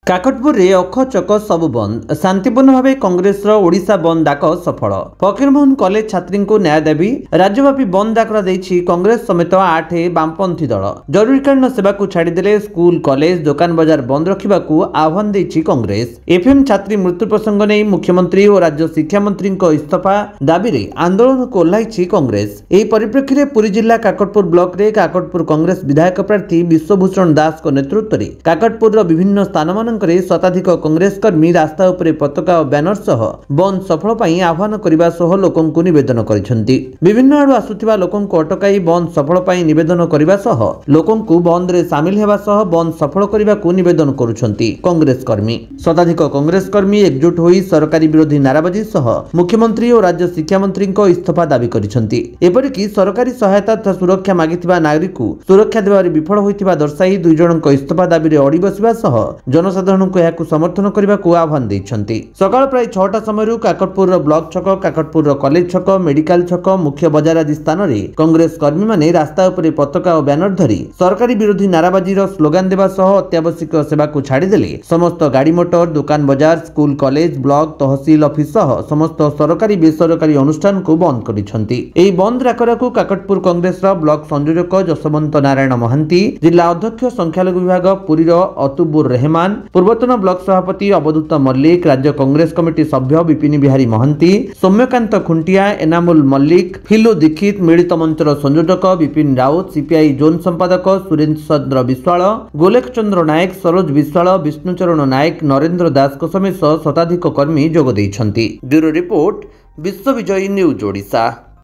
काकटपुर रे अखचक सबु बंद शांतिपूर्ण भाव कांग्रेस ओडिशा बंद डाक सफल फकीरमोहन कॉलेज छात्री को न्याय दाबी राज्यव्यापी बंद डाकरा देछि कांग्रेस समेत 8 वामपंथी दल जरूरीकालीन सेवा को छाड़देले स्कूल कॉलेज दुकान बाजार बंद रखा आह्वान देछि कांग्रेस एफएम छात्री मृत्यु प्रसंग नहीं मुख्यमंत्री और राज्य शिक्षा मंत्री इस्तीफा दाबी रे आंदोलन को ओह्लाइछि कांग्रेस। एही परिप्रेक्षी रे पुरी जिला काकटपुर ब्लॉक रे काकटपुर कांग्रेस विधायक प्रार्थी विश्वभूषण दास को नेतृत्व में काकटपुर विभिन्न स्थान शताधिक कांग्रेस कर्मी रास्ता उपरे पताका और बैनर सह बंद सफल पाई आह्वान करने सह लोकंकु निवेदन करिसेंती। विभिन्न आडु आसुथिबा लोकंकु अटकाई बंद सफल पाई निवेदन करने सह लोकंकु बंद रे शामिल हेबा सह बंद सफल करने को निवेदन करुछंती कांग्रेस कर्मी। शताधिक कांग्रेस कर्मी एकजुट होई सरकारी विरोधी नाराबाजी सह मुख्यमंत्री और राज्य शिक्षा मंत्री इस्तीफा दाबी करिसेंती। एपरिकी सरकारी सहायता तथा सुरक्षा मागिथिबा नागरिक को सुरक्षा देबारे विफल होइथिबा दर्शाई दुई जनक इस्तीफा दाबी रे अड़ी बसिबा सह जनसाधारण को समर्थन करने को आह्वान देइछंती। सकाळ प्राय 6टा समय काकटपुर ब्लॉक छक काकटपुर कॉलेज छक मेडिकल छक मुख्य बाजार आदि स्थान में कांग्रेस कर्मी माने रास्ता उपरे पताका और बैनर धरी सरकारी विरोधी नाराबाजी स्लोगान देवा सह अत्यावश्यक सेवा को छाड़देले समस्त गाड़ी मोटर दुकान बाजार स्कूल कॉलेज ब्लॉक तहसील ऑफिस सह समस्त सरकारी बेसरकारी अनुष्ठान को बंद करिसेंती। एही बंद डाकरा को काकटपुर कांग्रेस ब्लॉक संयोजक जसवंत नारायण महांती जिला अध्यक्ष संख्यालघु विभाग पुरीर अतुबुर रहमान पूर्वतन ब्लॉक सभापति अवधूत मल्लिक राज्य कांग्रेस कमिटी सभ्य विपिन बिहारी महांती सौम्यकांत खुंटिया एनामुल मल्लिक फिलु दीक्षित मिलित मंचर संयोजक विपिन राउत सीपीआई जोन संपादक सुरेन्द्र चंद्र विश्वाल गोलेख चंद्र नायक सरोज विश्वाल विष्णुचरण नायक नरेंद्र दास समेत शताधिक कर्मी जोग देइछंती। ब्यूरो रिपोर्ट विश्व विजयी न्यूज ओडिशा।